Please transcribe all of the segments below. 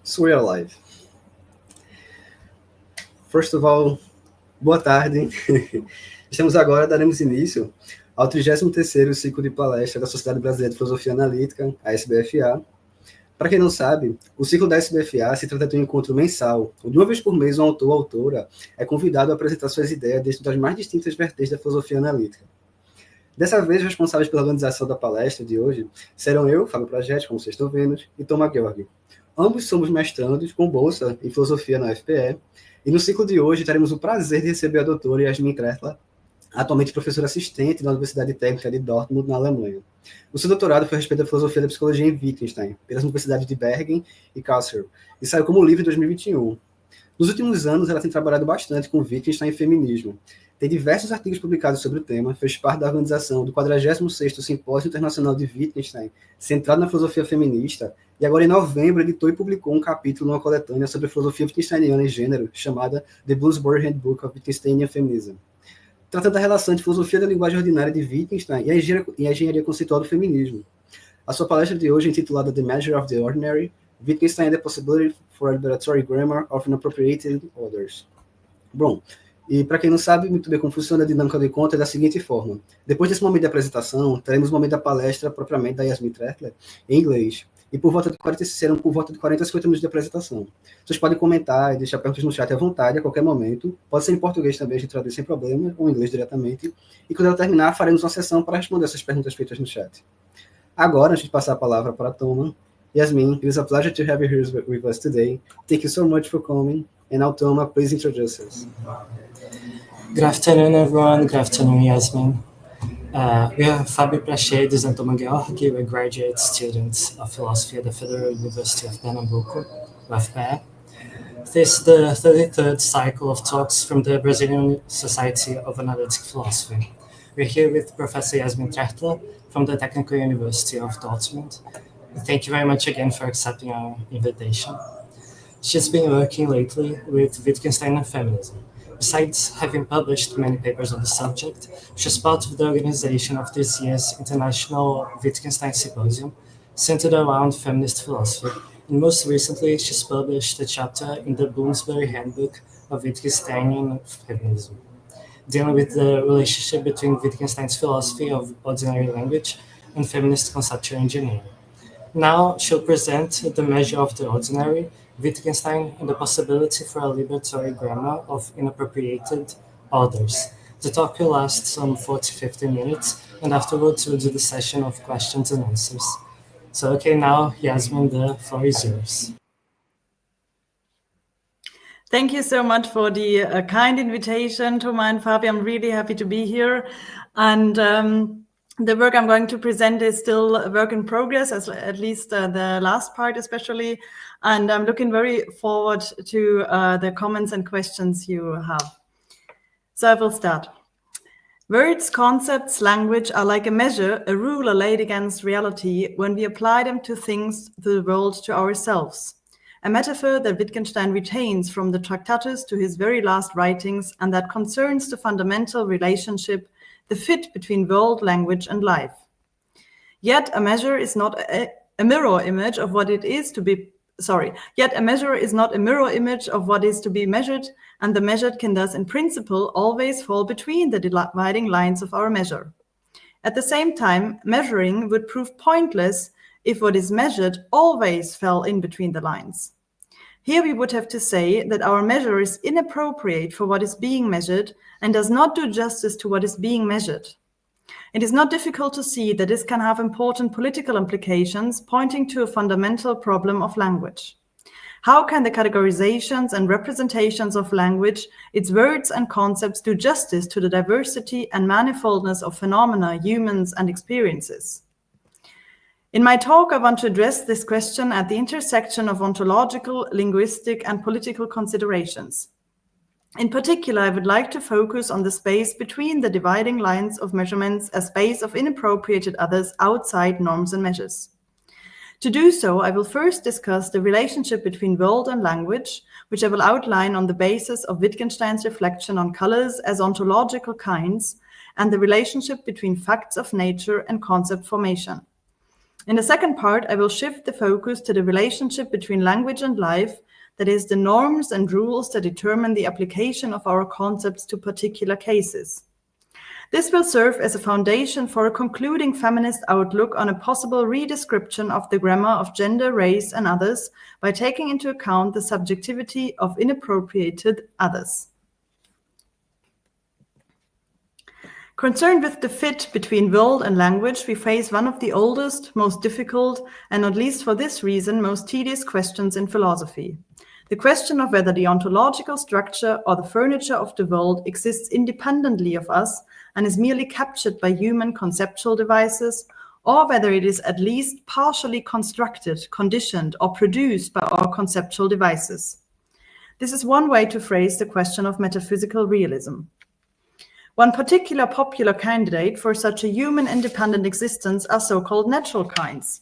So we are live. First of all, boa tarde. Estamos agora, daremos início ao 33º Ciclo de Palestra da Sociedade Brasileira de Filosofia Analítica, a SBFA. Para quem não sabe, o ciclo da SBFA se trata de um encontro mensal, onde uma vez por mês um autor ou autora é convidado a apresentar suas ideias dentro das mais distintas vertentes da filosofia analítica. Dessa vez, os responsáveis pela organização da palestra de hoje serão eu, Fábio Praxedes, como vocês estão vendo, e Toma Gheorghe. Ambos somos mestrandos com bolsa em filosofia na UFPE, e no ciclo de hoje teremos o prazer de receber a doutora Jasmin Trächtler, atualmente professora assistente na Universidade Técnica de Dortmund, na Alemanha. O seu doutorado foi a respeito da filosofia da psicologia em Wittgenstein, pelas universidades de Bergen e Karlsruhe, e saiu como livro em 2021. Nos últimos anos, ela tem trabalhado bastante com Wittgenstein e feminismo. Tem diversos artigos publicados sobre o tema, fez parte da organização do 46º Simpósio Internacional de Wittgenstein, centrado na filosofia feminista, e agora em novembro editou e publicou um capítulo numa coletânea sobre a filosofia wittgensteiniana e gênero, chamada The Bloomsbury Handbook of Wittgensteinian Feminism, tratando da relação entre filosofia da linguagem ordinária de Wittgenstein e a engenharia conceitual do feminismo. A sua palestra de hoje é intitulada The Measure of the Ordinary, Wittgenstein and the Possibility for a Liberatory Grammar of Inappropriate Orders. Bom, e para quem não sabe muito bem como funciona a dinâmica do encontro, é da seguinte forma. Depois desse momento de apresentação, teremos o momento da palestra propriamente da Jasmin Trächtler, em inglês, e serão por volta de 40 a 50 minutos de apresentação. Vocês podem comentar e deixar perguntas no chat à vontade, a qualquer momento. Pode ser em português também, a gente traduz sem problema, ou em inglês diretamente. E quando ela terminar, faremos uma sessão para responder essas perguntas feitas no chat. Agora, antes de passar a palavra para a Toma, Jasmin, it is a pleasure to have you here with us today. Thank you so much for coming. And now, Toma, please introduce us. Good afternoon, everyone. Good afternoon, Jasmin. We are Fábio Praxedes and Toma Gheorghe. We're graduate students of philosophy at the Federal University of Pernambuco, UFPE. This is the 33rd cycle of talks from the Brazilian Society of Analytic Philosophy. We're here with Professor Jasmin Trächtler from the Technical University of Dortmund. Thank you very much again for accepting our invitation. She's been working lately with Wittgenstein and feminism. Besides having published many papers on the subject, she's part of the organization of this year's International Wittgenstein Symposium, centered around feminist philosophy. And most recently, she's published a chapter in the Bloomsbury Handbook of Wittgensteinian Feminism, dealing with the relationship between Wittgenstein's philosophy of ordinary language and feminist conceptual engineering. Now, she'll present The Measure of the Ordinary, Wittgenstein and the Possibility for a Liberatory Grammar of Inappropriate Orders. The talk will last some 40-50 minutes, and afterwards we'll do the session of questions and answers. So, okay, now, Jasmin, the floor is yours. Thank you so much for the kind invitation, Toma and Fábio. I'm really happy to be here. And the work I'm going to present is still a work in progress, at least the last part especially. And I'm looking very forward to the comments and questions you have. So I will start. Words, concepts, language are like a measure, a ruler laid against reality when we apply them to things, to the world, to ourselves. A metaphor that Wittgenstein retains from the Tractatus to his very last writings, and that concerns the fundamental relationship, the fit between world, language, and life. Yet a measure is not a mirror image of what it is to be Yet a measure is not a mirror image of what is to be measured, and the measured can thus in principle always fall between the dividing lines of our measure. At the same time, measuring would prove pointless if what is measured always fell in between the lines. Here we would have to say that our measure is inappropriate for what is being measured and does not do justice to what is being measured. It is not difficult to see that this can have important political implications, pointing to a fundamental problem of language. How can the categorizations and representations of language, its words and concepts, do justice to the diversity and manifoldness of phenomena, humans, and experiences? In my talk, I want to address this question at the intersection of ontological, linguistic, and political considerations. In particular, I would like to focus on the space between the dividing lines of measurements, a space of inappropriated others outside norms and measures. To do so, I will first discuss the relationship between world and language, which I will outline on the basis of Wittgenstein's reflection on colors as ontological kinds, and the relationship between facts of nature and concept formation. In the second part, I will shift the focus to the relationship between language and life, that is, the norms and rules that determine the application of our concepts to particular cases. This will serve as a foundation for a concluding feminist outlook on a possible redescription of the grammar of gender, race, and others by taking into account the subjectivity of inappropriated others. Concerned with the fit between world and language, we face one of the oldest, most difficult, and not least for this reason, most tedious questions in philosophy. The question of whether the ontological structure or the furniture of the world exists independently of us and is merely captured by human conceptual devices, or whether it is at least partially constructed, conditioned, or produced by our conceptual devices. This is one way to phrase the question of metaphysical realism. One particular popular candidate for such a human independent existence are so-called natural kinds.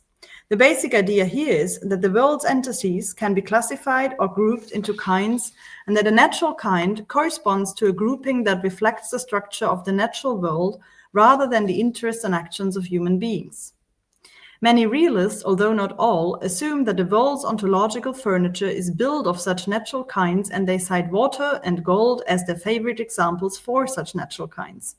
The basic idea here is that the world's entities can be classified or grouped into kinds, and that a natural kind corresponds to a grouping that reflects the structure of the natural world rather than the interests and actions of human beings. Many realists, although not all, assume that the world's ontological furniture is built of such natural kinds, and they cite water and gold as their favorite examples for such natural kinds.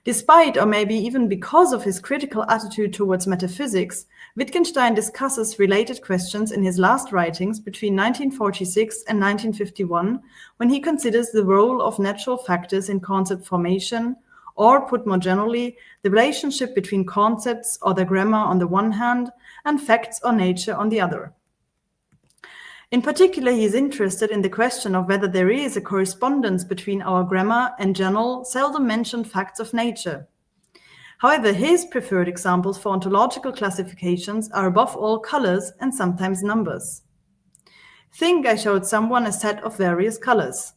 Despite, or maybe even because of his critical attitude towards metaphysics, Wittgenstein discusses related questions in his last writings between 1946 and 1951, when he considers the role of natural factors in concept formation, or put more generally, the relationship between concepts or their grammar on the one hand and facts or nature on the other. In particular, he is interested in the question of whether there is a correspondence between our grammar and general, seldom mentioned facts of nature. However, his preferred examples for ontological classifications are above all colors and sometimes numbers. Think I showed someone a set of various colors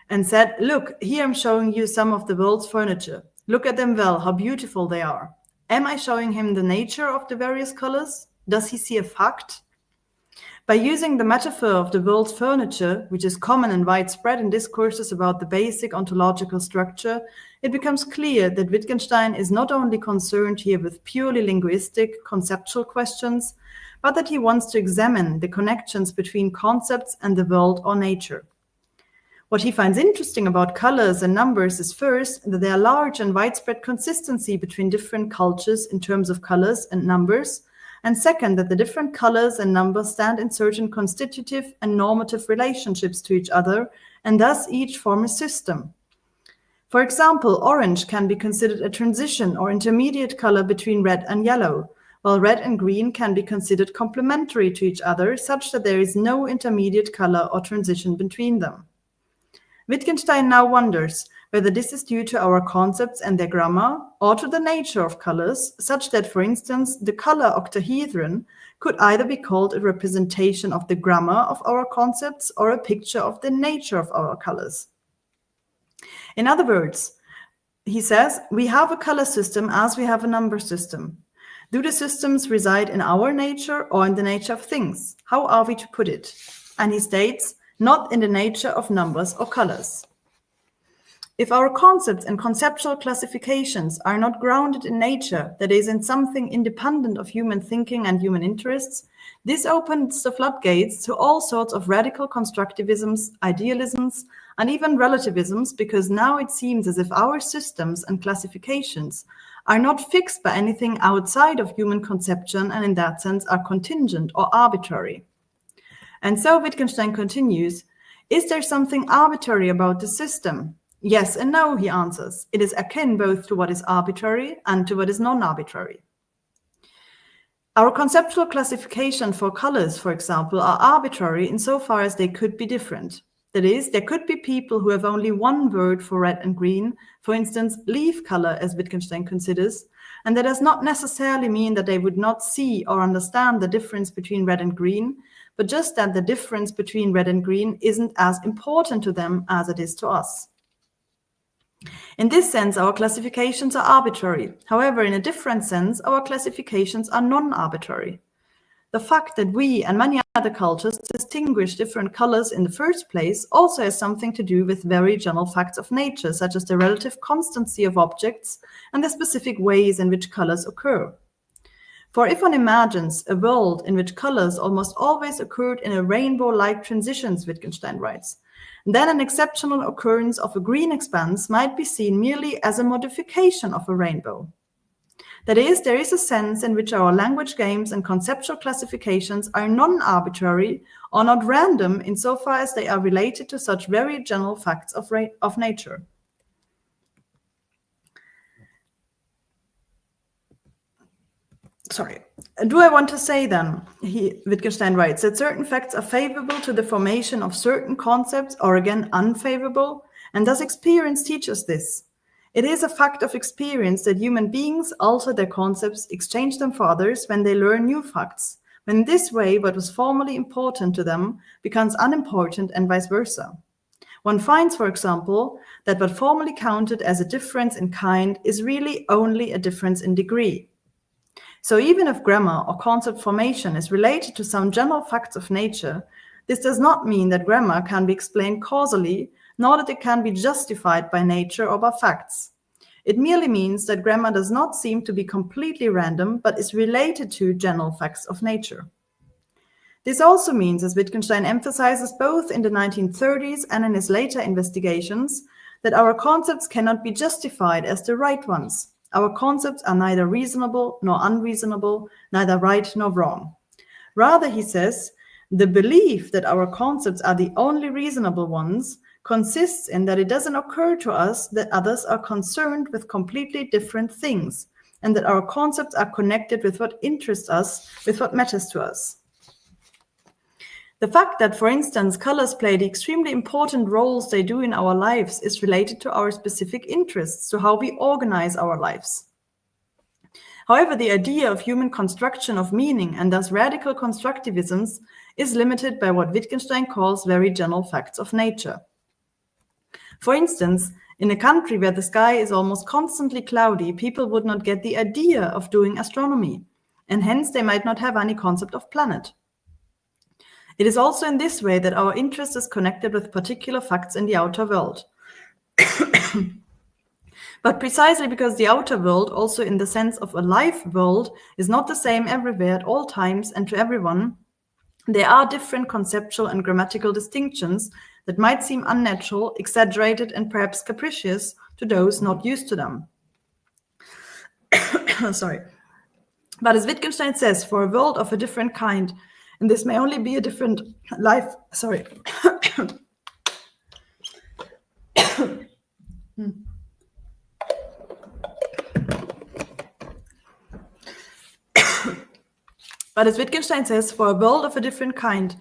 and said, look, here I'm showing you some of the world's furniture. Look at them well, how beautiful they are. Am I showing him the nature of the various colors? Does he see a fact? By using the metaphor of the world's furniture, which is common and widespread in discourses about the basic ontological structure, it becomes clear that Wittgenstein is not only concerned here with purely linguistic, conceptual questions, but that he wants to examine the connections between concepts and the world or nature. What he finds interesting about colors and numbers is first, that there are large and widespread consistency between different cultures in terms of colors and numbers, and second, that the different colors and numbers stand in certain constitutive and normative relationships to each other, and thus each form a system. For example, orange can be considered a transition or intermediate color between red and yellow, while red and green can be considered complementary to each other, such that there is no intermediate color or transition between them. Wittgenstein now wonders whether this is due to our concepts and their grammar, or to the nature of colors, such that, for instance, the color octahedron could either be called a representation of the grammar of our concepts or a picture of the nature of our colors. In other words, he says, we have a color system as we have a number system. Do the systems reside in our nature or in the nature of things? How are we to put it? And he states, not in the nature of numbers or colors. If our concepts and conceptual classifications are not grounded in nature, that is, in something independent of human thinking and human interests, this opens the floodgates to all sorts of radical constructivisms, idealisms, and even relativisms, because now it seems as if our systems and classifications are not fixed by anything outside of human conception, and in that sense are contingent or arbitrary. And so Wittgenstein continues, is there something arbitrary about the system? Yes and no, he answers. It is akin both to what is arbitrary and to what is non-arbitrary. Our conceptual classification for colors, for example, are arbitrary insofar as they could be different. That is, there could be people who have only one word for red and green, for instance, leaf color, as Wittgenstein considers, and that does not necessarily mean that they would not see or understand the difference between red and green, but just that the difference between red and green isn't as important to them as it is to us. In this sense, our classifications are arbitrary. However, in a different sense, our classifications are non-arbitrary. The fact that we and many other cultures distinguish different colors in the first place also has something to do with very general facts of nature, such as the relative constancy of objects and the specific ways in which colors occur. For if one imagines a world in which colors almost always occurred in a rainbow-like transitions, Wittgenstein writes, then an exceptional occurrence of a green expanse might be seen merely as a modification of a rainbow. That is, there is a sense in which our language games and conceptual classifications are non-arbitrary or not random insofar as they are related to such very general facts of nature. Sorry. Do I want to say then, Wittgenstein writes, that certain facts are favorable to the formation of certain concepts or again unfavorable? And does experience teach us this? It is a fact of experience that human beings alter their concepts, exchange them for others when they learn new facts. When in this way, what was formerly important to them becomes unimportant and vice versa. One finds, for example, that what formerly counted as a difference in kind is really only a difference in degree. So even if grammar or concept formation is related to some general facts of nature, this does not mean that grammar can be explained causally, nor that it can be justified by nature or by facts. It merely means that grammar does not seem to be completely random, but is related to general facts of nature. This also means, as Wittgenstein emphasizes both in the 1930s and in his later investigations, that our concepts cannot be justified as the right ones. Our concepts are neither reasonable nor unreasonable, neither right nor wrong. Rather, he says, the belief that our concepts are the only reasonable ones consists in that it doesn't occur to us that others are concerned with completely different things, and that our concepts are connected with what interests us, with what matters to us. The fact that, for instance, colors play the extremely important roles they do in our lives is related to our specific interests, to how we organize our lives. However, the idea of human construction of meaning, and thus radical constructivisms, is limited by what Wittgenstein calls very general facts of nature. For instance, in a country where the sky is almost constantly cloudy, people would not get the idea of doing astronomy, and hence they might not have any concept of planet. It is also in this way that our interest is connected with particular facts in the outer world. But precisely because the outer world, also in the sense of a life world, is not the same everywhere at all times and to everyone, there are different conceptual and grammatical distinctions that might seem unnatural, exaggerated, and perhaps capricious to those not used to them. Sorry. But as Wittgenstein says, for a world of a different kind, and this may only be a different life, sorry. But as Wittgenstein says, for a world of a different kind,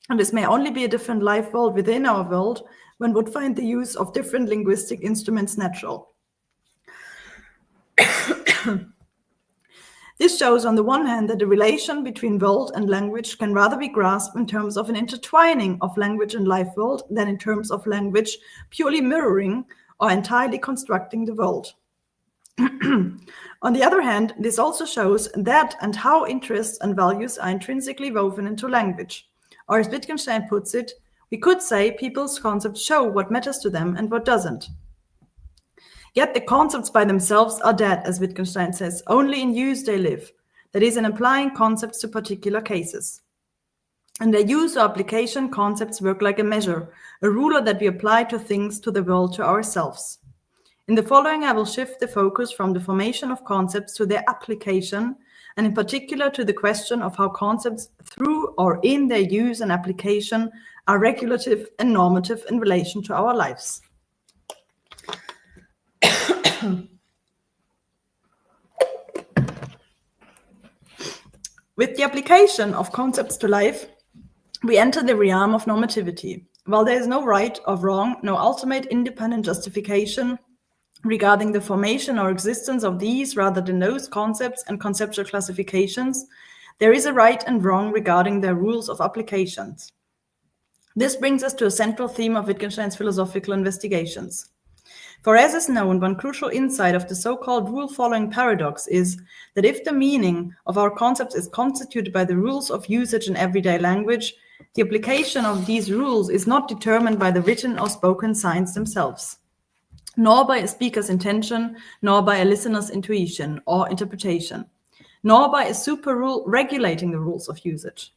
and this may only be a different life world within our world, one would find the use of different linguistic instruments natural. This shows, on the one hand, that the relation between world and language can rather be grasped in terms of an intertwining of language and life world than in terms of language purely mirroring or entirely constructing the world. On the other hand, this also shows that and how interests and values are intrinsically woven into language. Or as Wittgenstein puts it, we could say people's concepts show what matters to them and what doesn't. Yet the concepts by themselves are dead, as Wittgenstein says, only in use they live, that is, in applying concepts to particular cases. In their use or application, concepts work like a measure, a ruler that we apply to things, to the world, to ourselves. In the following, I will shift the focus from the formation of concepts to their application, and in particular to the question of how concepts, through or in their use and application, are regulative and normative in relation to our lives. With the application of concepts to life, we enter the realm of normativity. While there is no right or wrong, no ultimate independent justification regarding the formation or existence of these rather than those concepts and conceptual classifications, there is a right and wrong regarding their rules of applications. This brings us to a central theme of Wittgenstein's philosophical investigations. For as is known, one crucial insight of the so-called rule-following paradox is that if the meaning of our concepts is constituted by the rules of usage in everyday language, the application of these rules is not determined by the written or spoken signs themselves, nor by a speaker's intention, nor by a listener's intuition or interpretation. nor by a super rule regulating the rules of usage.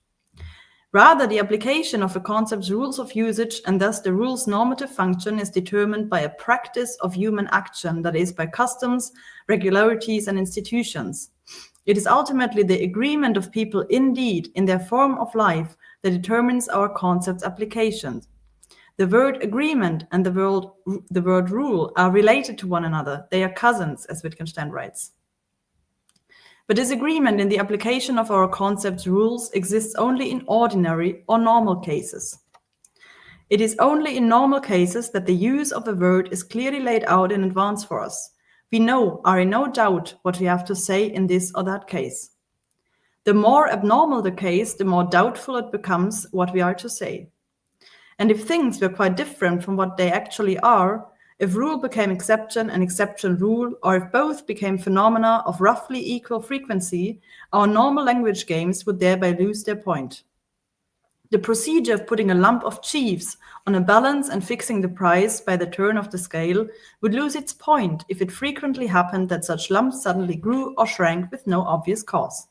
Rather, the application of a concept's rules of usage and thus the rule's normative function is determined by a practice of human action, that is, by customs, regularities, and institutions. It is ultimately the agreement of people indeed in their form of life that determines our concept's application. The word agreement and the word rule are related to one another. They are cousins, as Wittgenstein writes. But this agreement in the application of our concept's rules exists only in ordinary or normal cases. It is only in normal cases that the use of a word is clearly laid out in advance for us. We are in no doubt what we have to say in this or that case. The more abnormal the case, the more doubtful it becomes what we are to say. And if things were quite different from what they actually are, if rule became exception and exception rule, or if both became phenomena of roughly equal frequency, our normal language games would thereby lose their point. The procedure of putting a lump of cheese on a balance and fixing the price by the turn of the scale would lose its point if it frequently happened that such lumps suddenly grew or shrank with no obvious cause.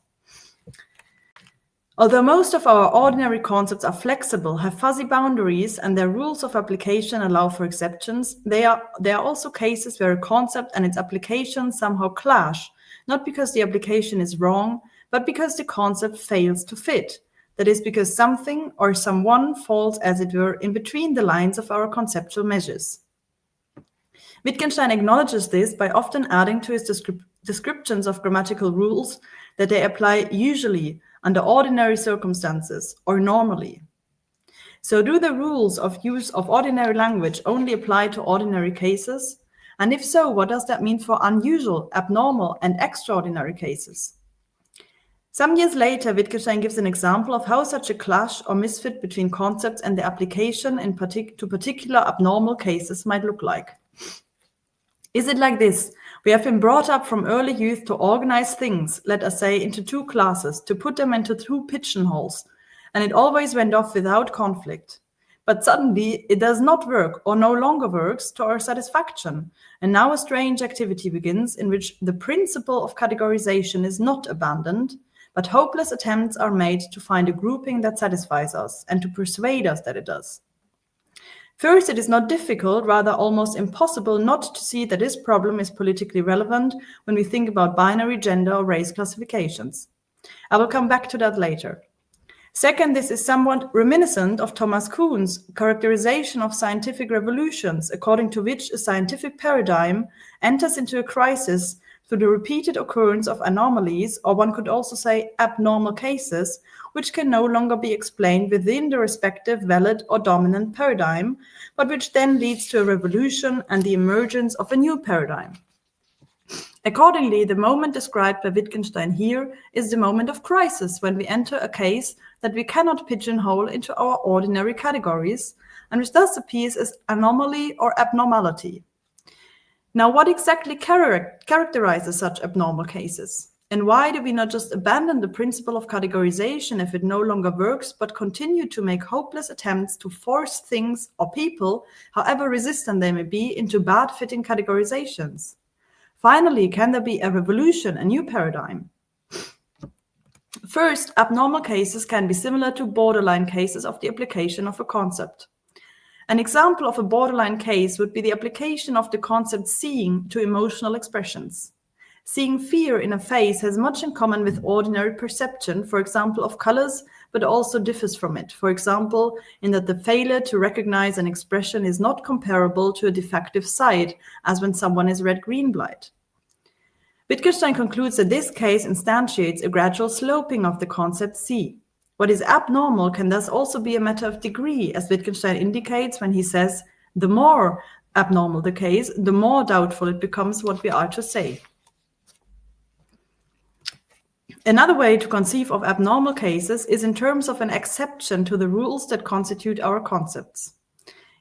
Although most of our ordinary concepts are flexible, have fuzzy boundaries, and their rules of application allow for exceptions, there are also cases where a concept and its application somehow clash, not because the application is wrong, but because the concept fails to fit. That is, because something or someone falls, as it were, in between the lines of our conceptual measures. Wittgenstein acknowledges this by often adding to his descriptions of grammatical rules that they apply usually, under ordinary circumstances, or normally. So do the rules of use of ordinary language only apply to ordinary cases? And if so, what does that mean for unusual, abnormal, and extraordinary cases? Some years later, Wittgenstein gives an example of how such a clash or misfit between concepts and their application to particular abnormal cases might look like. Is it like this? We have been brought up from early youth to organize things, let us say, into two classes, to put them into two pigeonholes, and it always went off without conflict. But suddenly it does not work, or no longer works, to our satisfaction, and now a strange activity begins in which the principle of categorization is not abandoned, but hopeless attempts are made to find a grouping that satisfies us, and to persuade us that it does. First, it is not difficult, rather almost impossible, not to see that this problem is politically relevant when we think about binary gender or race classifications. I will come back to that later. Second, this is somewhat reminiscent of Thomas Kuhn's characterization of scientific revolutions, according to which a scientific paradigm enters into a crisis through the repeated occurrence of anomalies, or one could also say abnormal cases, which can no longer be explained within the respective valid or dominant paradigm, but which then leads to a revolution and the emergence of a new paradigm. Accordingly, the moment described by Wittgenstein here is the moment of crisis, when we enter a case that we cannot pigeonhole into our ordinary categories, and which thus appears as anomaly or abnormality. Now, what exactly characterizes such abnormal cases? And why do we not just abandon the principle of categorization if it no longer works, but continue to make hopeless attempts to force things or people, however resistant they may be, into bad-fitting categorizations? Finally, can there be a revolution, a new paradigm? First, abnormal cases can be similar to borderline cases of the application of a concept. An example of a borderline case would be the application of the concept seeing to emotional expressions. Seeing fear in a face has much in common with ordinary perception, for example, of colors, but also differs from it. For example, in that the failure to recognize an expression is not comparable to a defective sight, as when someone is red-green blind. Wittgenstein concludes that this case instantiates a gradual sloping of the concept see. What is abnormal can thus also be a matter of degree, as Wittgenstein indicates when he says, the more abnormal the case, the more doubtful it becomes what we are to say. Another way to conceive of abnormal cases is in terms of an exception to the rules that constitute our concepts.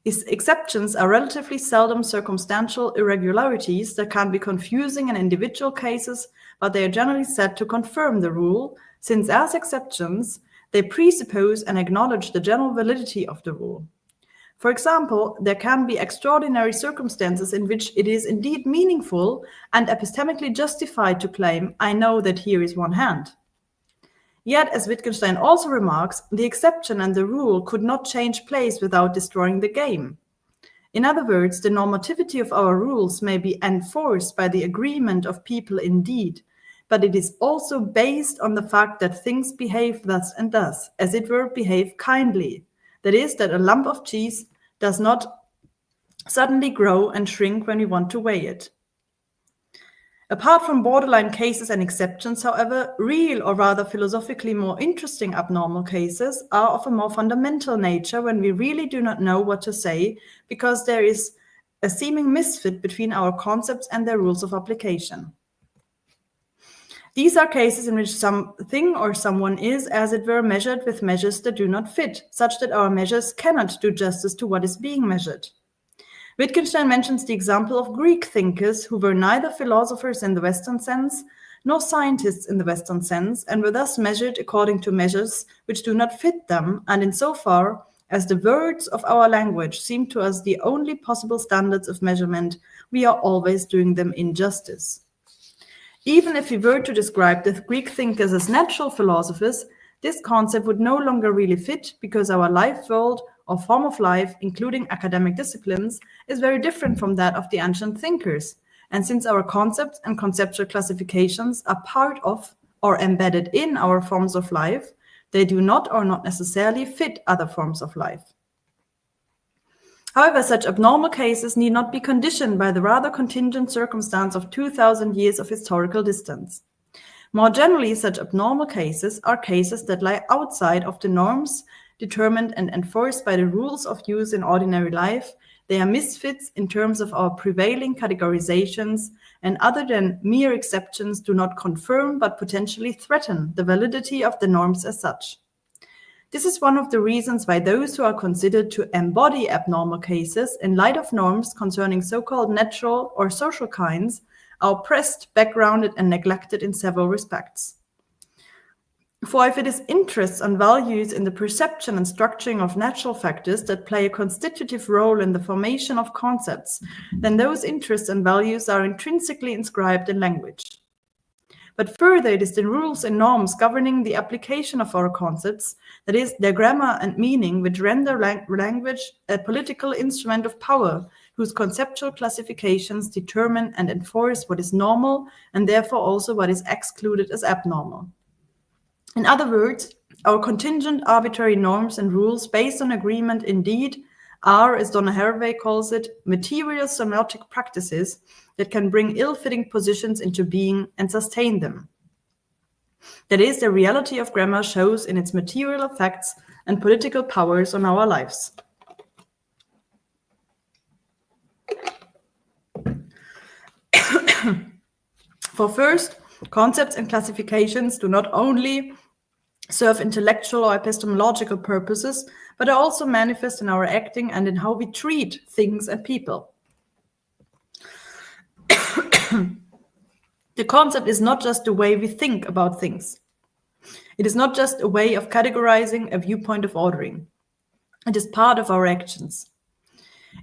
Exceptions are relatively seldom circumstantial irregularities that can be confusing in individual cases, but they are generally said to confirm the rule, since as exceptions, they presuppose and acknowledge the general validity of the rule. For example, there can be extraordinary circumstances in which it is indeed meaningful and epistemically justified to claim, I know that here is one hand. Yet, as Wittgenstein also remarks, the exception and the rule could not change place without destroying the game. In other words, the normativity of our rules may be enforced by the agreement of people indeed, but it is also based on the fact that things behave thus and thus, as it were, behave kindly. That is, that a lump of cheese does not suddenly grow and shrink when we want to weigh it. Apart from borderline cases and exceptions, however, real or rather philosophically more interesting abnormal cases are of a more fundamental nature when we really do not know what to say because there is a seeming misfit between our concepts and their rules of application. These are cases in which something or someone is, as it were, measured with measures that do not fit, such that our measures cannot do justice to what is being measured. Wittgenstein mentions the example of Greek thinkers who were neither philosophers in the Western sense nor scientists in the Western sense, and were thus measured according to measures which do not fit them, and insofar as the words of our language seem to us the only possible standards of measurement, we are always doing them injustice. Even if we were to describe the Greek thinkers as natural philosophers, this concept would no longer really fit because our life world or form of life, including academic disciplines, is very different from that of the ancient thinkers. And since our concepts and conceptual classifications are part of or embedded in our forms of life, they do not or not necessarily fit other forms of life. However, such abnormal cases need not be conditioned by the rather contingent circumstance of 2,000 years of historical distance. More generally, such abnormal cases are cases that lie outside of the norms determined and enforced by the rules of use in ordinary life. They are misfits in terms of our prevailing categorizations, and other than mere exceptions do not confirm but potentially threaten the validity of the norms as such. This is one of the reasons why those who are considered to embody abnormal cases in light of norms concerning so-called natural or social kinds are oppressed, backgrounded, and neglected in several respects. For if it is interests and values in the perception and structuring of natural factors that play a constitutive role in the formation of concepts, then those interests and values are intrinsically inscribed in language. But further, it is the rules and norms governing the application of our concepts, that is, their grammar and meaning, which render language a political instrument of power, whose conceptual classifications determine and enforce what is normal, and therefore also what is excluded as abnormal. In other words, our contingent arbitrary norms and rules based on agreement indeed are, as Toma Gheorghe calls it, material semiotic practices that can bring ill-fitting positions into being and sustain them. That is, the reality of grammar shows in its material effects and political powers on our lives. For first, concepts and classifications do not only serve intellectual or epistemological purposes, but are also manifest in our acting and in how we treat things and people. The concept is not just the way we think about things. It is not just a way of categorizing, a viewpoint of ordering. It is part of our actions.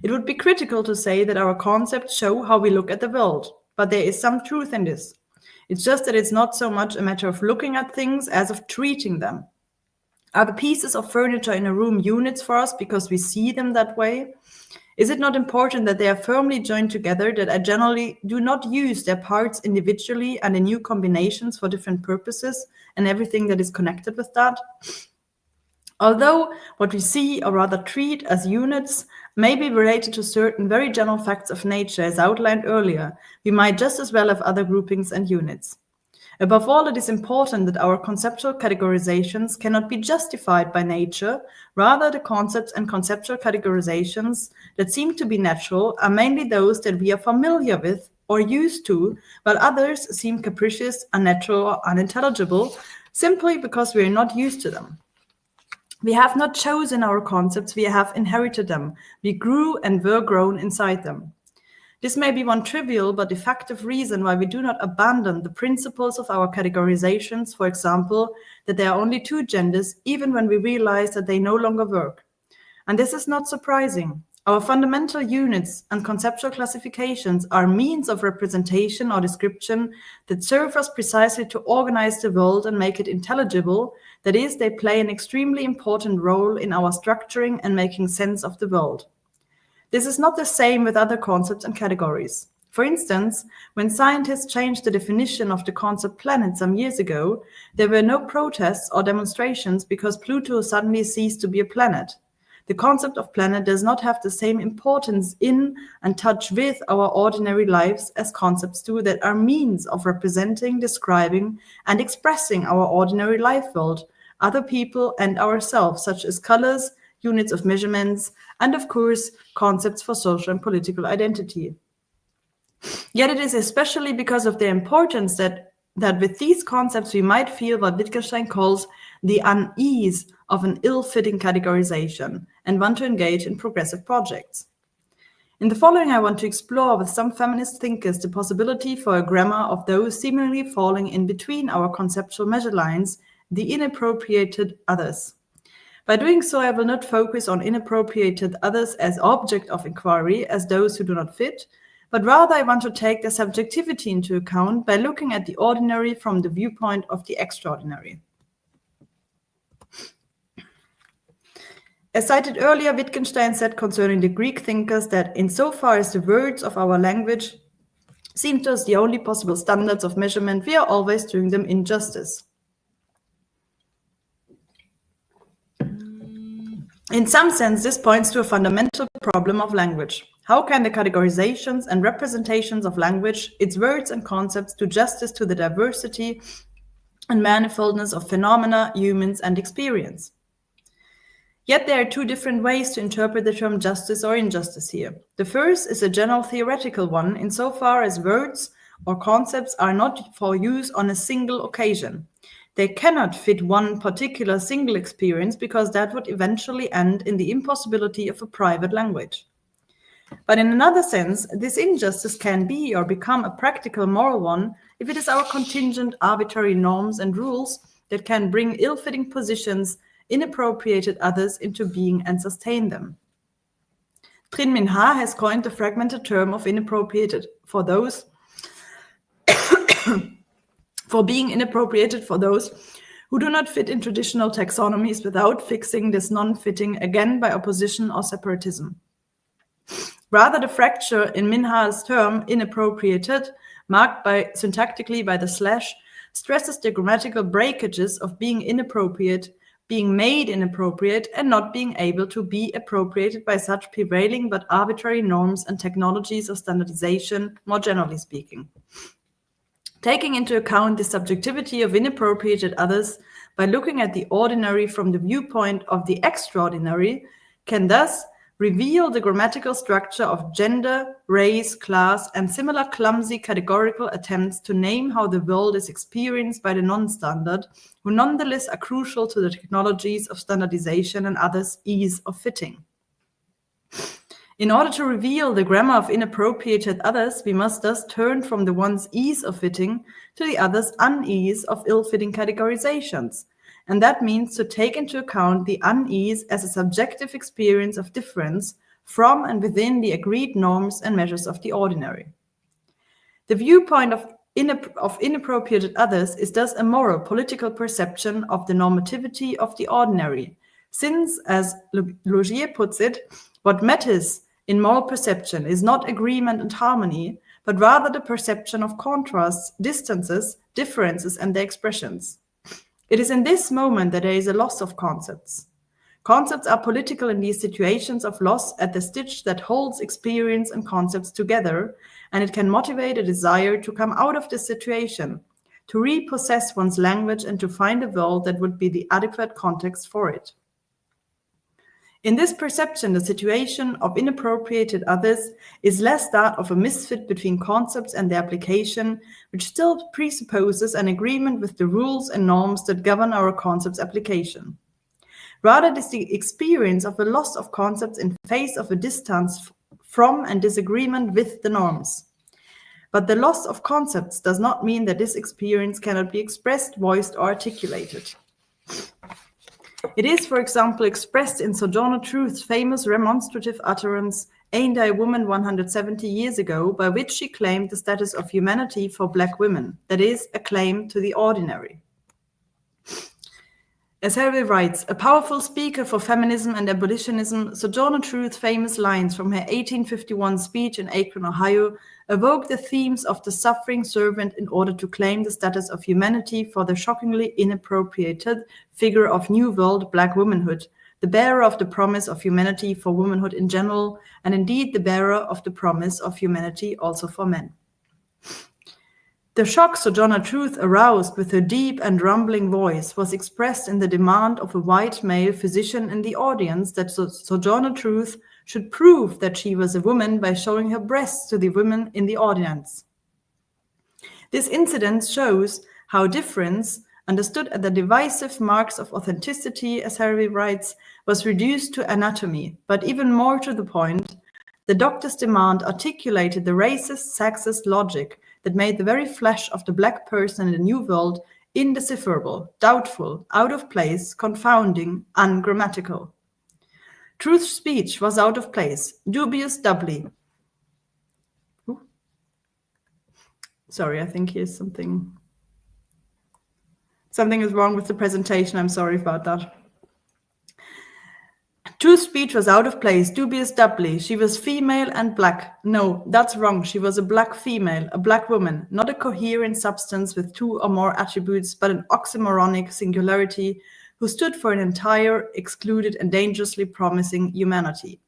It would be critical to say that our concepts show how we look at the world, but there is some truth in this. It's just that it's not so much a matter of looking at things as of treating them. Are the pieces of furniture in a room units for us because we see them that way? Is it not important that they are firmly joined together, that I generally do not use their parts individually and in new combinations for different purposes and everything that is connected with that? Although what we see, or rather treat as units, may be related to certain very general facts of nature as outlined earlier, we might just as well have other groupings and units. Above all, it is important that our conceptual categorizations cannot be justified by nature. Rather, the concepts and conceptual categorizations that seem to be natural are mainly those that we are familiar with or used to, while others seem capricious, unnatural, or unintelligible, simply because we are not used to them. We have not chosen our concepts, we have inherited them. We grew and were grown inside them. This may be one trivial but effective reason why we do not abandon the principles of our categorizations, for example, that there are only two genders, even when we realize that they no longer work. And this is not surprising. Our fundamental units and conceptual classifications are means of representation or description that serve us precisely to organize the world and make it intelligible. That is, they play an extremely important role in our structuring and making sense of the world. This is not the same with other concepts and categories. For instance, when scientists changed the definition of the concept planet some years ago, there were no protests or demonstrations because Pluto suddenly ceased to be a planet. The concept of planet does not have the same importance in and touch with our ordinary lives as concepts do that are means of representing, describing, and expressing our ordinary life world, other people, and ourselves, such as colors, units of measurements, and of course, concepts for social and political identity. Yet it is especially because of their importance that with these concepts we might feel what Wittgenstein calls the unease of an ill-fitting categorization and want to engage in progressive projects. In the following, I want to explore with some feminist thinkers the possibility for a grammar of those seemingly falling in between our conceptual measure lines, the inappropriated others. By doing so, I will not focus on inappropriated others as object of inquiry, as those who do not fit, but rather I want to take their subjectivity into account by looking at the ordinary from the viewpoint of the extraordinary. As cited earlier, Wittgenstein said concerning the Greek thinkers that insofar as the words of our language seem to us the only possible standards of measurement, we are always doing them injustice. In some sense, this points to a fundamental problem of language. How can the categorizations and representations of language, its words and concepts, do justice to the diversity and manifoldness of phenomena, humans, and experience? Yet there are two different ways to interpret the term justice or injustice here. The first is a general theoretical one, insofar as words or concepts are not for use on a single occasion. They cannot fit one particular single experience because that would eventually end in the impossibility of a private language. But in another sense, this injustice can be or become a practical moral one if it is our contingent arbitrary norms and rules that can bring ill-fitting positions, inappropriated others into being and sustain them. Trinh Minh Ha has coined the fragmented term of inappropriated for those for being inappropriated for those who do not fit in traditional taxonomies without fixing this non-fitting again by opposition or separatism. Rather, the fracture in Minha's term inappropriated, marked by syntactically by the slash, stresses the grammatical breakages of being inappropriate, being made inappropriate, and not being able to be appropriated by such prevailing but arbitrary norms and technologies of standardization, more generally speaking. Taking into account the subjectivity of inappropriated others by looking at the ordinary from the viewpoint of the extraordinary can thus reveal the grammatical structure of gender, race, class, and similar clumsy categorical attempts to name how the world is experienced by the non-standard, who nonetheless are crucial to the technologies of standardization and others' ease of fitting. In order to reveal the grammar of inappropriated others, we must thus turn from the one's ease of fitting to the other's unease of ill-fitting categorizations. And that means to take into account the unease as a subjective experience of difference from and within the agreed norms and measures of the ordinary. The viewpoint of inappropriated others is thus a moral, political perception of the normativity of the ordinary, since, as Logier puts it, what matters in moral perception is not agreement and harmony, but rather the perception of contrasts, distances, differences, and their expressions. It is in this moment that there is a loss of concepts. Concepts are political in these situations of loss at the stitch that holds experience and concepts together, and it can motivate a desire to come out of this situation, to repossess one's language and to find a world that would be the adequate context for it. In this perception, the situation of inappropriated others is less that of a misfit between concepts and their application, which still presupposes an agreement with the rules and norms that govern our concept's application. Rather, it is the experience of a loss of concepts in face of a distance from and disagreement with the norms. But the loss of concepts does not mean that this experience cannot be expressed, voiced, or articulated. It is, for example, expressed in Sojourner Truth's famous remonstrative utterance, "Ain't I a woman 170 years ago," by which she claimed the status of humanity for Black women, that is, a claim to the ordinary. As Harvey writes, a powerful speaker for feminism and abolitionism, Sojourner Truth's famous lines from her 1851 speech in Akron, Ohio, evoke the themes of the suffering servant in order to claim the status of humanity for the shockingly inappropriated figure of New World Black womanhood, the bearer of the promise of humanity for womanhood in general, and indeed the bearer of the promise of humanity also for men. The shock Sojourner Truth aroused with her deep and rumbling voice was expressed in the demand of a white male physician in the audience that Sojourner Truth should prove that she was a woman by showing her breasts to the women in the audience. This incident shows how difference, understood at the divisive marks of authenticity, as Harvey writes, was reduced to anatomy, but even more to the point, the doctor's demand articulated the racist, sexist logic that made the very flesh of the Black person in the New World indecipherable, doubtful, out of place, confounding, ungrammatical. Truth's speech was out of place, dubious doubly. Sorry, I think here's something is wrong with the presentation. I'm sorry about that. Truth's speech was out of place, dubious doubly. She was female and Black. No, that's wrong. She was a Black female, a Black woman, not a coherent substance with two or more attributes, but an oxymoronic singularity who stood for an entire, excluded, and dangerously promising humanity.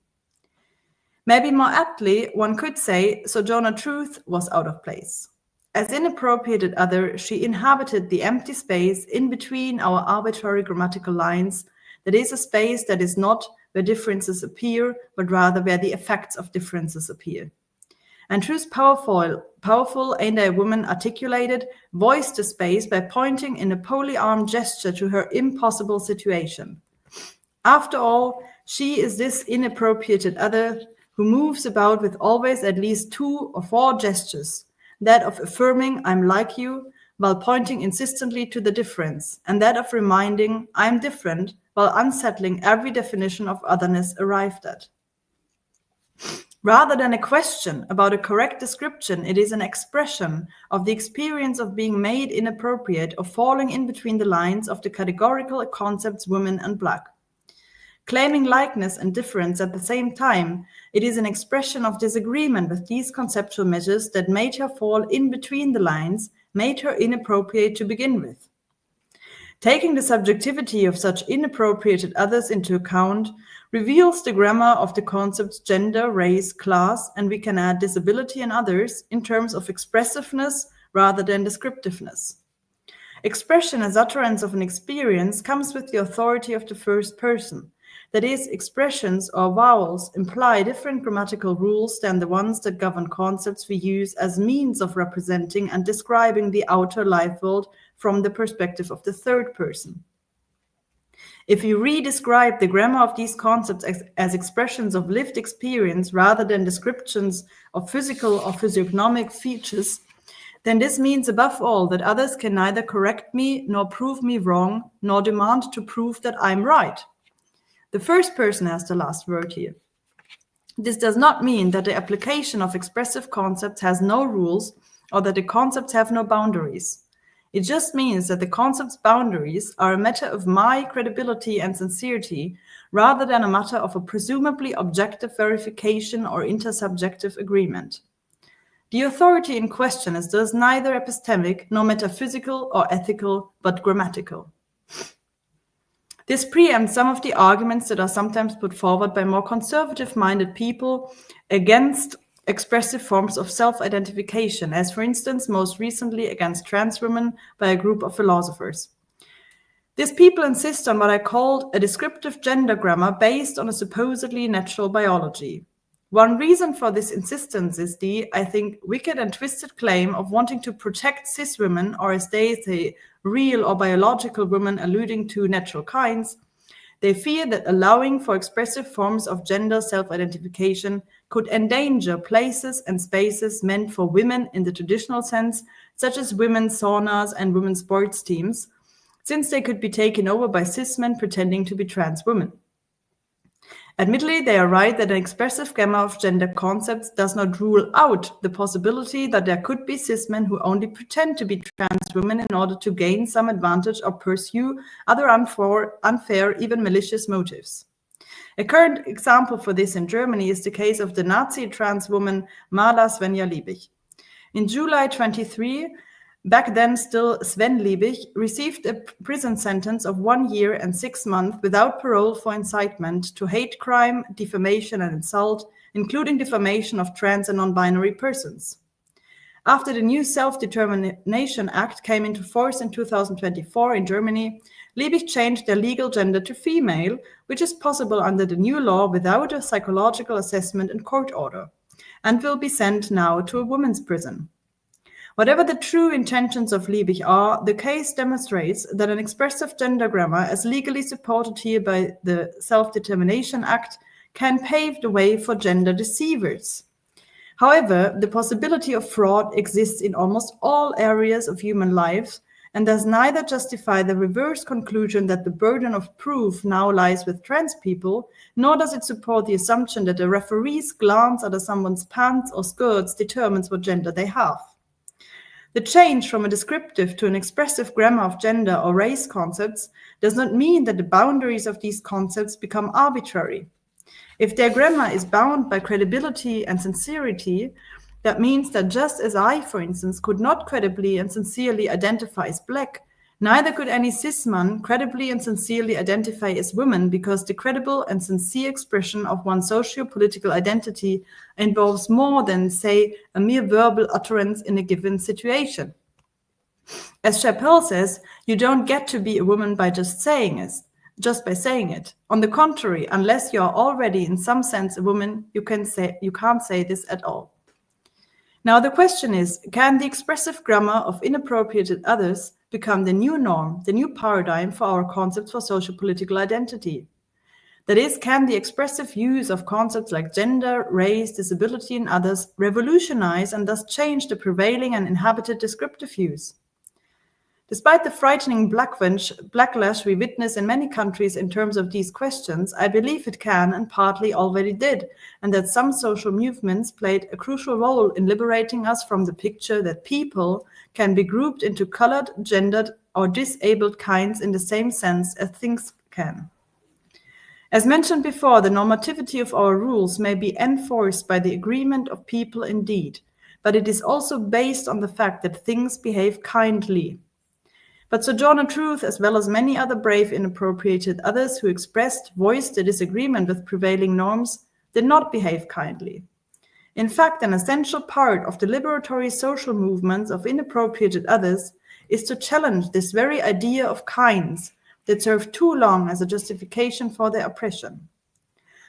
Maybe more aptly, one could say Sojourner Truth was out of place. As inappropriated other, she inhabited the empty space in between our arbitrary grammatical lines, that is a space that is not where differences appear, but rather where the effects of differences appear. And Truth's powerful Ain't I a Woman articulated, voiced the space by pointing in a polyarm gesture to her impossible situation. After all, she is this inappropriated other who moves about with always at least 2 or 4 gestures, that of affirming I'm like you, while pointing insistently to the difference, and that of reminding I'm different, while unsettling every definition of otherness arrived at. Rather than a question about a correct description, it is an expression of the experience of being made inappropriate or falling in between the lines of the categorical concepts women and Black. Claiming likeness and difference at the same time, it is an expression of disagreement with these conceptual measures that made her fall in between the lines, made her inappropriate to begin with. Taking the subjectivity of such inappropriated others into account reveals the grammar of the concepts gender, race, class, and we can add disability and others in terms of expressiveness rather than descriptiveness. Expression as utterance of an experience comes with the authority of the first person. That is, expressions or vowels imply different grammatical rules than the ones that govern concepts we use as means of representing and describing the outer life world from the perspective of the third person. If you re-describe the grammar of these concepts as expressions of lived experience rather than descriptions of physical or physiognomic features, then this means above all that others can neither correct me nor prove me wrong, nor demand to prove that I'm right. The first person has the last word here. This does not mean that the application of expressive concepts has no rules or that the concepts have no boundaries. It just means that the concept's boundaries are a matter of my credibility and sincerity rather than a matter of a presumably objective verification or intersubjective agreement. The authority in question is thus neither epistemic nor metaphysical or ethical, but grammatical. This preempts some of the arguments that are sometimes put forward by more conservative-minded people against expressive forms of self-identification, as for instance, most recently against trans women by a group of philosophers. These people insist on what I called a descriptive gender grammar based on a supposedly natural biology. One reason for this insistence is the, I think, wicked and twisted claim of wanting to protect cis women, or as they say, real or biological women alluding to natural kinds. They fear that allowing for expressive forms of gender self-identification could endanger places and spaces meant for women in the traditional sense, such as women's saunas and women's sports teams, since they could be taken over by cis men pretending to be trans women. Admittedly, they are right that an expressive grammar of gender concepts does not rule out the possibility that there could be cis men who only pretend to be trans women in order to gain some advantage or pursue other unfair, even malicious motives. A current example for this in Germany is the case of the Nazi trans woman Marla Svenja Liebig. In July 23, back then still Sven Liebig received a prison sentence of 1 year and 6 months without parole for incitement to hate crime, defamation and insult, including defamation of trans and non-binary persons. After the new Self-Determination Act came into force in 2024 in Germany, Liebig changed their legal gender to female, which is possible under the new law without a psychological assessment and court order, and will be sent now to a women's prison. Whatever the true intentions of Liebig are, the case demonstrates that an expressive gender grammar, as legally supported here by the Self-Determination Act, can pave the way for gender deceivers. However, the possibility of fraud exists in almost all areas of human lives and does neither justify the reverse conclusion that the burden of proof now lies with trans people, nor does it support the assumption that a referee's glance at someone's pants or skirts determines what gender they have. The change from a descriptive to an expressive grammar of gender or race concepts does not mean that the boundaries of these concepts become arbitrary. If their grammar is bound by credibility and sincerity, that means that just as I, for instance, could not credibly and sincerely identify as black, neither could any cis man credibly and sincerely identify as woman, because the credible and sincere expression of one's socio-political identity involves more than, say, a mere verbal utterance in a given situation. As Chappelle says, you don't get to be a woman by just by saying it. On the contrary, unless you are already in some sense a woman, you can't say this at all. Now the question is, can the expressive grammar of inappropriate others become the new norm, the new paradigm for our concepts for social political identity? That is, can the expressive use of concepts like gender, race, disability, and others revolutionize and thus change the prevailing and inhabited descriptive use? Despite the frightening backlash we witness in many countries in terms of these questions, I believe it can and partly already did, and that some social movements played a crucial role in liberating us from the picture that people can be grouped into colored, gendered, or disabled kinds in the same sense as things can. As mentioned before, the normativity of our rules may be enforced by the agreement of people indeed, but it is also based on the fact that things behave kindly. But Sojourner Truth, as well as many other brave inappropriated others who voiced the disagreement with prevailing norms, did not behave kindly. In fact, an essential part of the liberatory social movements of inappropriated others is to challenge this very idea of kinds that served too long as a justification for their oppression.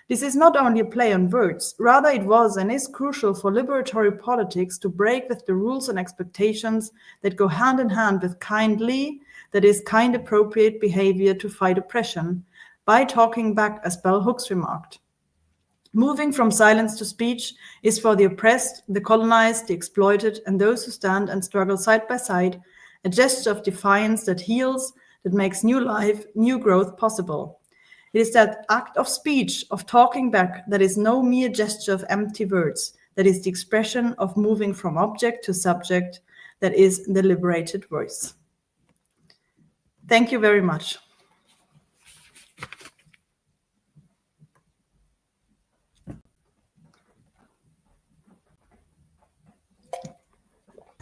This is not only a play on words, rather it was and is crucial for liberatory politics to break with the rules and expectations that go hand in hand with kindly, that is, kind-appropriate behavior to fight oppression, by talking back, as Bell Hooks remarked. Moving from silence to speech is for the oppressed, the colonized, the exploited, and those who stand and struggle side by side, a gesture of defiance that heals, that makes new life, new growth possible. It is that act of speech, of talking back, that is no mere gesture of empty words, that is the expression of moving from object to subject, that is the liberated voice. Thank you very much.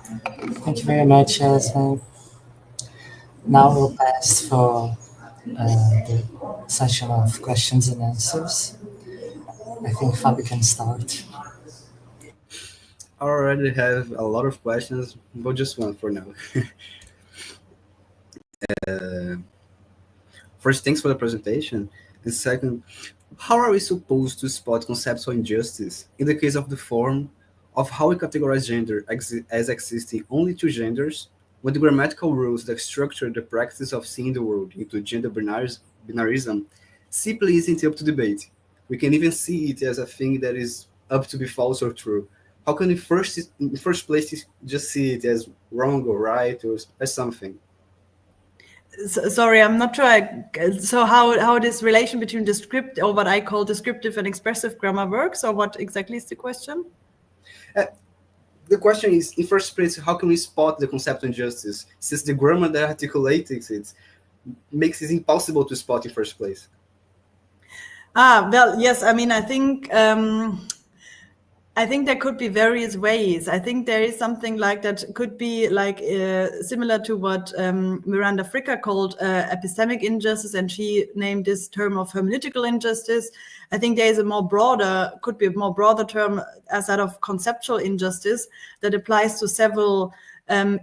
Thank you very much, Jasmin. Now we'll pass for the session of questions and answers. I think Fábio can start. I already have a lot of questions, but just one for now. First, thanks for the presentation. And second, how are we supposed to spot conceptual injustice in the case of the form of how we categorize gender as existing only two genders, when the grammatical rules that structure the practice of seeing the world into gender binarism simply isn't up to debate? We can even see it as a thing that is up to be false or true. How can we in the first place just see it as wrong or right or as something? sorry, I'm not sure. So how this relation between descriptive, or what I call descriptive and expressive grammar works, or what exactly is the question? The question is, in first place, how can we spot the conceptual injustice, since the grammar that articulates it makes it impossible to spot in first place? Well, yes. I mean, I think there could be various ways. I think there is something like that could be like similar to what Miranda Fricker called epistemic injustice, and she named this term of hermeneutical injustice. I think there is could be a more broader term as that of conceptual injustice that applies to several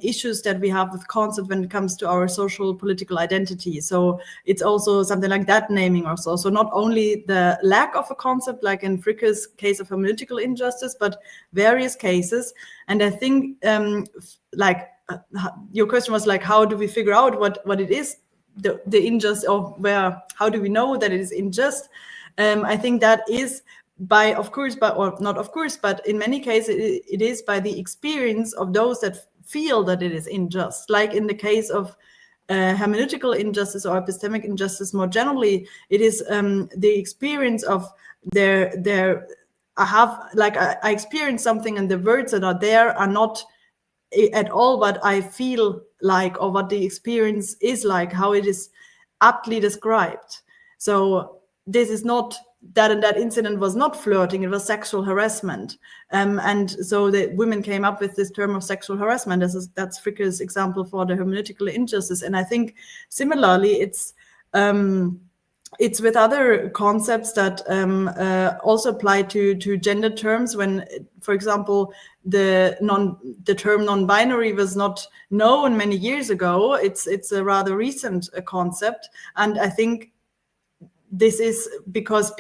issues that we have with concept when it comes to our social political identity. So it's also something like that naming also. So not only the lack of a concept, like in Fricker's case of hermeneutical injustice, but various cases. And I think your question was like, how do we figure out what it is, the unjust, or how do we know that it is unjust? I think that is by, of course, or not of course, but in many cases it is by the experience of those that feel that it is unjust. Like in the case of hermeneutical injustice or epistemic injustice more generally, it is the experience of I experience something, and the words that are there are not at all what I feel like, or what the experience is like, how it is aptly described. So this is not that, and that incident was not flirting, it was sexual harassment. And so the women came up with this term of sexual harassment. That's Fricker's example for the hermeneutical injustice. And I think similarly, it's with other concepts that also apply to gender terms. When, for example, the term non-binary was not known many years ago, it's a rather recent concept. And I think this is because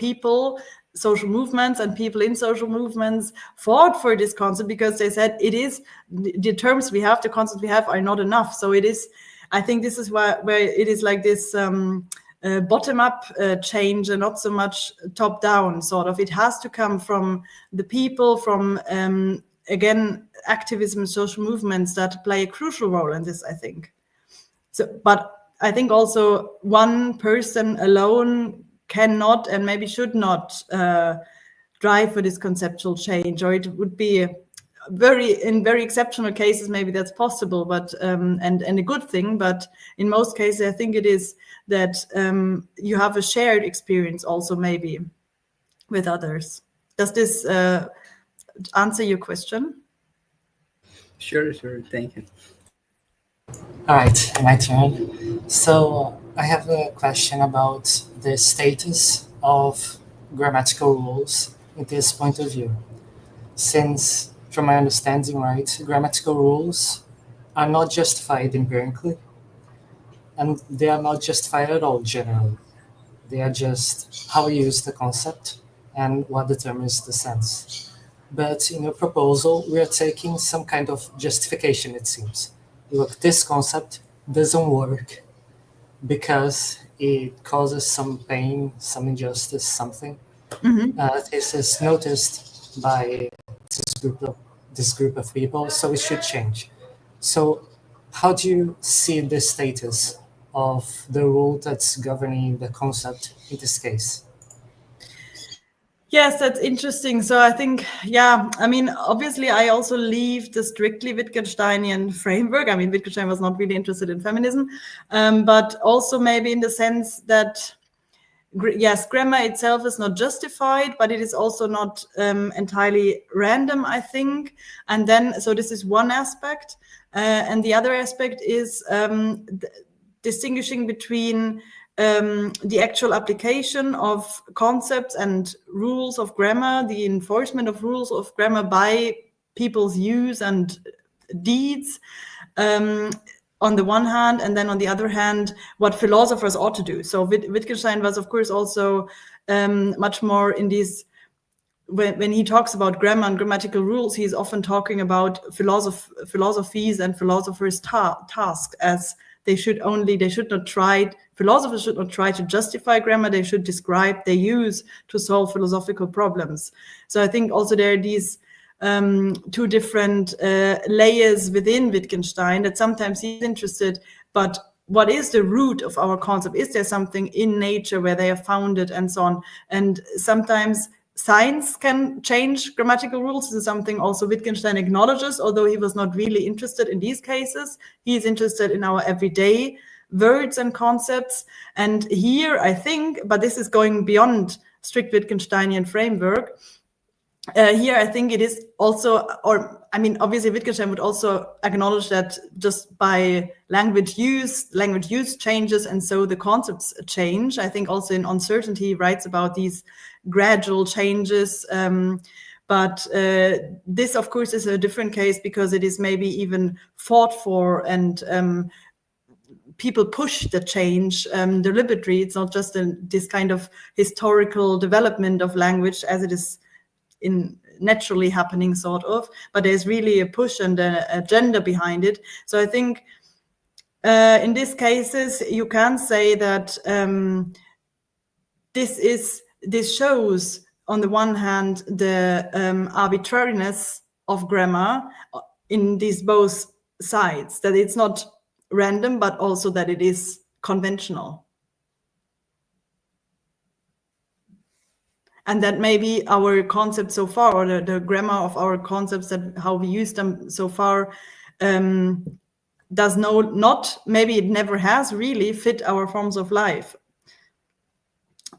social movements and people in social movements fought for this concept, because they said it is the terms we have, the concepts we have are not enough. So it is, I think this is where it is like this bottom-up change, and not so much top-down sort of. It has to come from the people, from again, activism, social movements that play a crucial role in this, I think. So, but I think also one person alone cannot and maybe should not drive for this conceptual change, or it would be in very exceptional cases maybe that's possible, but and a good thing. But in most cases, I think it is that you have a shared experience also maybe with others. Does this answer your question? Sure. Thank you. All right, my turn. So I have a question about the status of grammatical rules in this point of view. Since, from my understanding, right, grammatical rules are not justified empirically, and they are not justified at all generally. They are just how we use the concept and what determines the sense. But in your proposal, we are taking some kind of justification, it seems. Look, this concept doesn't work because it causes some pain, some injustice, something. Mm-hmm. This is noticed by this group of people, so it should change. So how do you see the status of the rule that's governing the concept in this case? Yes, that's interesting. So I think, I mean, obviously I also leave the strictly Wittgensteinian framework. I mean, Wittgenstein was not really interested in feminism, but also maybe in the sense that, yes, grammar itself is not justified, but it is also not entirely random, I think. And then, so this is one aspect. And the other aspect is distinguishing between the actual application of concepts and rules of grammar, the enforcement of rules of grammar by people's use and deeds on the one hand, and then on the other hand, what philosophers ought to do. So Wittgenstein was, of course, also much more in these, when he talks about grammar and grammatical rules, he's often talking about philosophies and philosophers' tasks, as philosophers should not try to justify grammar, they should describe their use to solve philosophical problems. So I think also there are these two different layers within Wittgenstein that sometimes he's interested, but what is the root of our concept? Is there something in nature where they are founded and so on? And sometimes science can change grammatical rules. This is something also Wittgenstein acknowledges, although he was not really interested in these cases. He is interested in our everyday words and concepts. And here, I think, but this is going beyond strict Wittgensteinian framework, here I think it is also, or I mean, obviously Wittgenstein would also acknowledge that just by language use changes, and so the concepts change. I think also in Uncertainty he writes about these gradual changes, but this of course is a different case because it is maybe even fought for, and people push the change deliberately. It's not just this kind of historical development of language as it is in naturally happening, sort of, but there's really a push and an agenda behind it. So I think in these cases you can say that this shows on the one hand the arbitrariness of grammar in these both sides, that it's not random but also that it is conventional. And that maybe our concept so far, or the grammar of our concepts, that how we use them so far, does not, maybe it never has really fit our forms of life.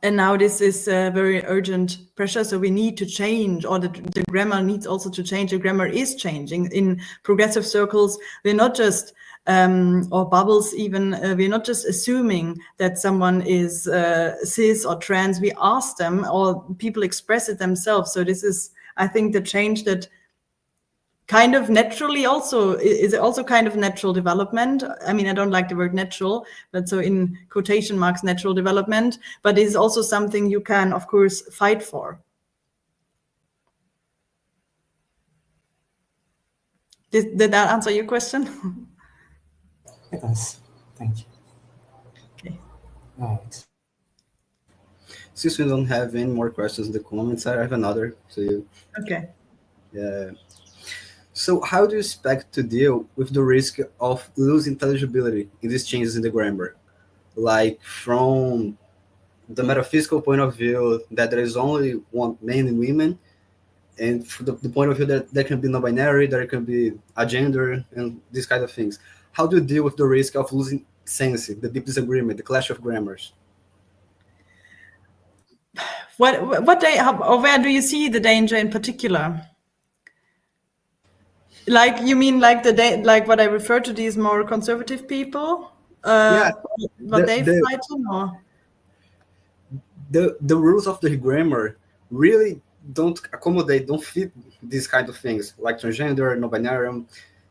And now this is a very urgent pressure, so we need to change, or the grammar needs also to change. The grammar is changing. In progressive circles, we're not just or bubbles even, we're not just assuming that someone is cis or trans. We ask them, or people express it themselves. So this is, I think, the change that kind of naturally also is also kind of natural development. I mean, I don't like the word natural, but so in quotation marks, natural development, but it is also something you can, of course, fight for. Did that answer your question? It does. Thank you. Okay. All right. Since we don't have any more questions in the comments, I have another to you. Okay. Yeah. So how do you expect to deal with the risk of losing intelligibility in these changes in the grammar? Like from the metaphysical point of view that there is only one men and women, and from the point of view that there can be non-binary, there can be a gender, and these kind of things. How do you deal with the risk of losing sense, the deep disagreement, the clash of grammars? Where do you see the danger in particular? Like, you mean like like what I refer to these more conservative people? Yeah, what they fighting, or? The rules of the grammar really don't fit these kind of things, like transgender, non-binary.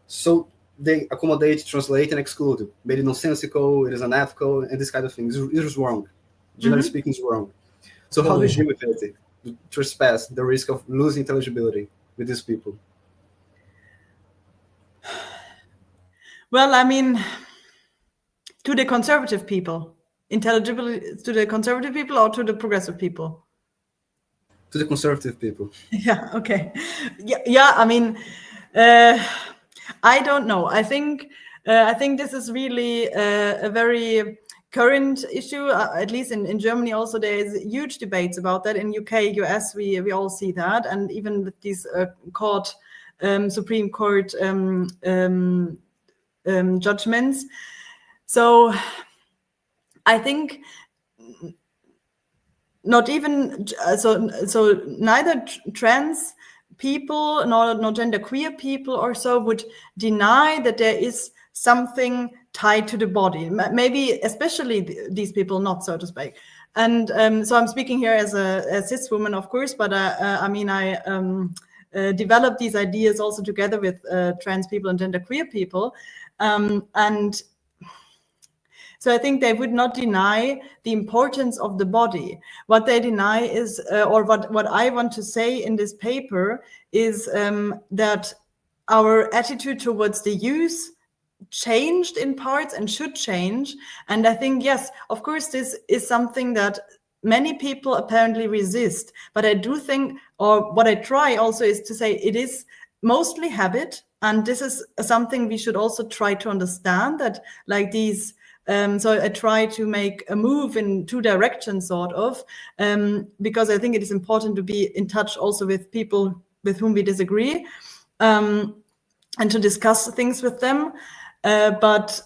So they accommodate, translate, and exclude. Made it nonsensical, it is unethical, and this kind of things. It is wrong. Generally speaking, it's wrong. So how do you deal with it? To trespass the risk of losing intelligibility with these people? Well, I mean, to the conservative people, intelligibility to the conservative people or to the progressive people? To the conservative people. Yeah, okay. Yeah, I mean, I don't know. I think this is really a very current issue. At least in Germany, also there is huge debates about that. In UK, US, we all see that, and even with these Supreme Court judgments. So I think not even so neither trans people nor gender queer people or so would deny that there is something tied to the body. Maybe especially these people not, so to speak. And so I'm speaking here as a cis woman, of course, but I mean, I developed these ideas also together with trans people and gender queer people. And so I think they would not deny the importance of the body. What they deny is, or what I want to say in this paper is that our attitude towards the use changed in parts and should change. And I think, yes, of course, this is something that many people apparently resist. But I do think, or what I try also is to say it is mostly habit. And this is something we should also try to understand, that like these So I try to make a move in two directions, sort of, because I think it is important to be in touch also with people with whom we disagree, and to discuss things with them. But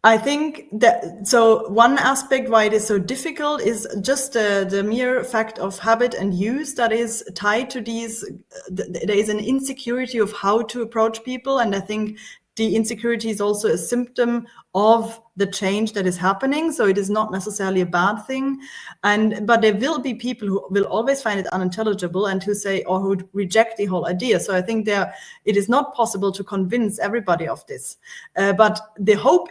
I think that, so one aspect why it is so difficult is just the mere fact of habit and use that is tied to these. There is an insecurity of how to approach people, and I think the insecurity is also a symptom of the change that is happening. So it is not necessarily a bad thing. But there will be people who will always find it unintelligible and who say, or who reject the whole idea. So I think it is not possible to convince everybody of this. But the hope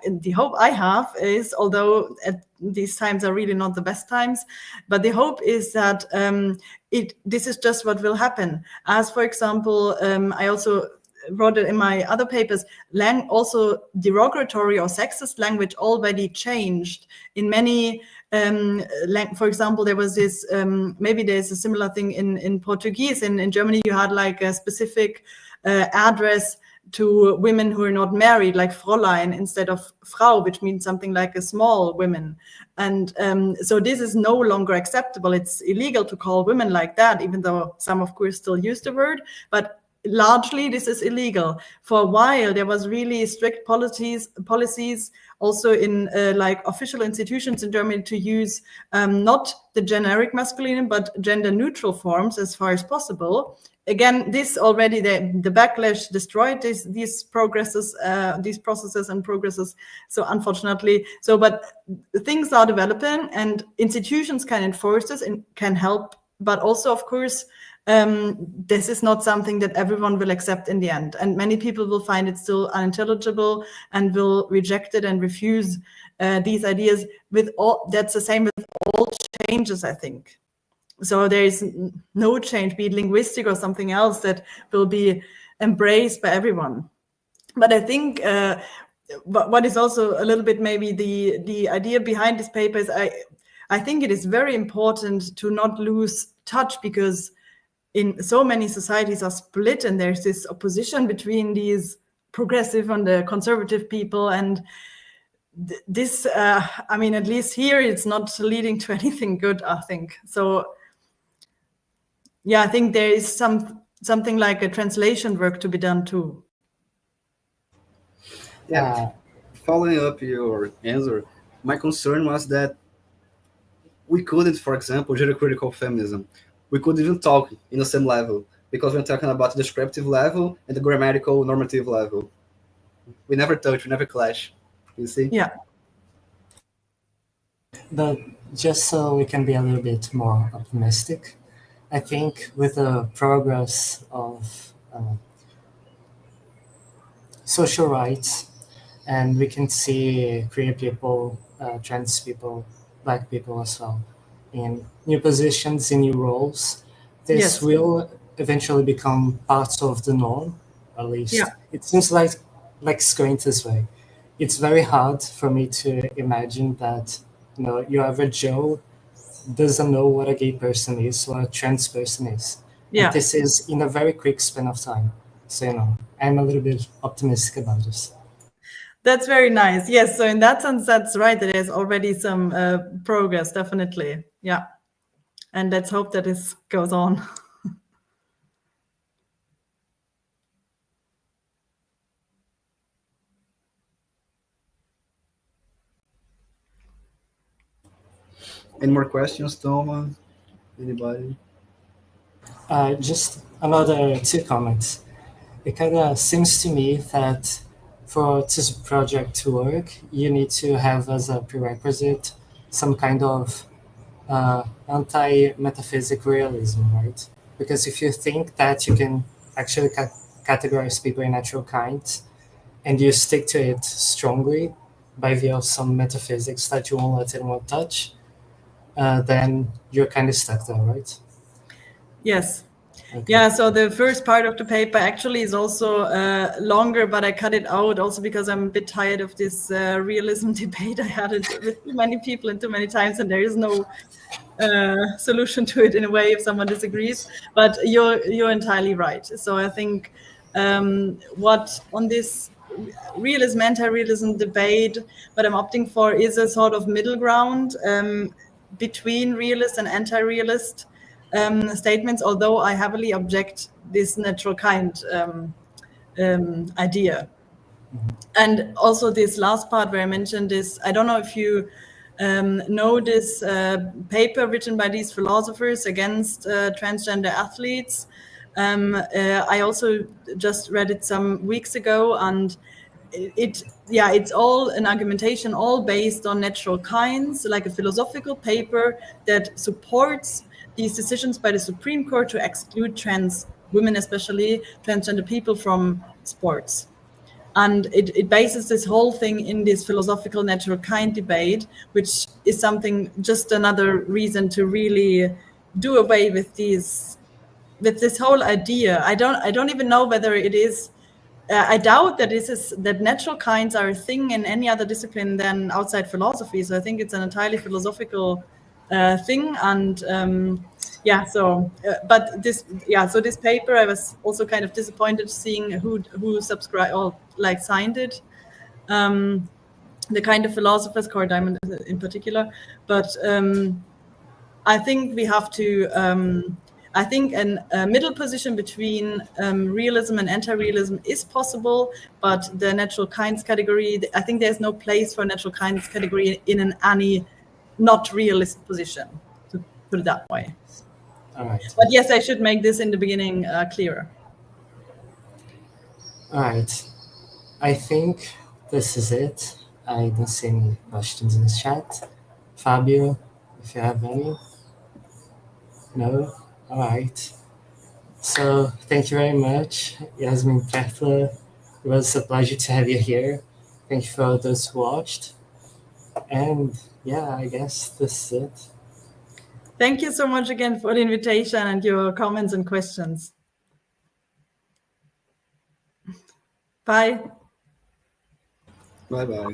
I have is, although these times are really not the best times, but the hope is that this is just what will happen. As for example, I also wrote it in my other papers, also derogatory or sexist language already changed in many, for example, there was this, maybe there's a similar thing in Portuguese. In Germany, you had like a specific address to women who are not married, like Fräulein instead of Frau, which means something like a small women. And so this is no longer acceptable. It's illegal to call women like that, even though some, of course, still use the word. But largely, this is illegal. For a while, there was really strict policies also in like official institutions in Germany to use not the generic masculine, but gender neutral forms as far as possible. Again, this already, the backlash destroyed these processes and progresses. So unfortunately, but things are developing, and institutions can enforce this and can help. But also, of course, this is not something that everyone will accept in the end. And many people will find it still unintelligible and will reject it and refuse these ideas. That's the same with all changes, I think. So there is no change, be it linguistic or something else, that will be embraced by everyone. But I think what is also a little bit maybe the idea behind this paper is I think it is very important to not lose touch, because in so many societies are split, and there's this opposition between these progressive and the conservative people, and this I mean, at least here it's not leading to anything good, I think. So yeah, I think there is something like a translation work to be done too. Yeah, following up your answer, my concern was that we couldn't, for example, gender-critical feminism, we could even talk in the same level, because we're talking about the descriptive level and the grammatical normative level. We never touch, we never clash, you see? Yeah. But just so we can be a little bit more optimistic, I think with the progress of social rights, and we can see queer people, trans people, Black people as well, in new positions, in new roles, this will eventually become part of the norm, at least. It seems like it's going this way. It's very hard for me to imagine that, your average Joe doesn't know what a gay person is or a trans person is. Yeah. And this is in a very quick span of time. So, I'm a little bit optimistic about this. That's very nice. Yes, so in that sense, that's right. There's already some progress, definitely. Yeah. And let's hope that this goes on. Any more questions, Toma? Anybody? Just another 2 comments. It kind of seems to me that for this project to work, you need to have as a prerequisite some kind of anti-metaphysic realism, right? Because if you think that you can actually categorize people in natural kinds, and you stick to it strongly by via of some metaphysics that you won't let anyone touch, then you're kind of stuck there, right? Yes. Okay. Yeah, so the first part of the paper actually is also longer, but I cut it out also because I'm a bit tired of this realism debate. I had it with too many people and too many times, and there is no solution to it in a way if someone disagrees. But you're entirely right. So I think what on this realism, anti-realism debate, what I'm opting for is a sort of middle ground between realist and anti-realist statements, although I heavily object this natural kind idea. And also this last part where I mentioned this, I don't know if you know this paper written by these philosophers against transgender athletes. I also just read it some weeks ago, and it's all an argumentation, all based on natural kinds, like a philosophical paper that supports these decisions by the Supreme Court to exclude trans women, especially transgender people, from sports. And it bases this whole thing in this philosophical natural kind debate, which is something, just another reason to really do away with this whole idea. I don't even know whether it is. I doubt that natural kinds are a thing in any other discipline than outside philosophy. So I think it's an entirely philosophical thing. And so this paper, I was also kind of disappointed seeing who subscribed or like signed it. The kind of philosophers, Core Diamond in particular. But I think we have to. I think a middle position between realism and anti-realism is possible, but the natural kinds category, I think there's no place for natural kinds category in any not realist position, to put it that way. All right. But yes, I should make this in the beginning clearer. All right. I think this is it. I don't see any questions in the chat. Fábio, if you have any? No? All right. So thank you very much, Jasmin Trächtler. It was a pleasure to have you here. Thank you for all those who watched. And yeah, I guess this is it. Thank you so much again for the invitation and your comments and questions. Bye. Bye-bye.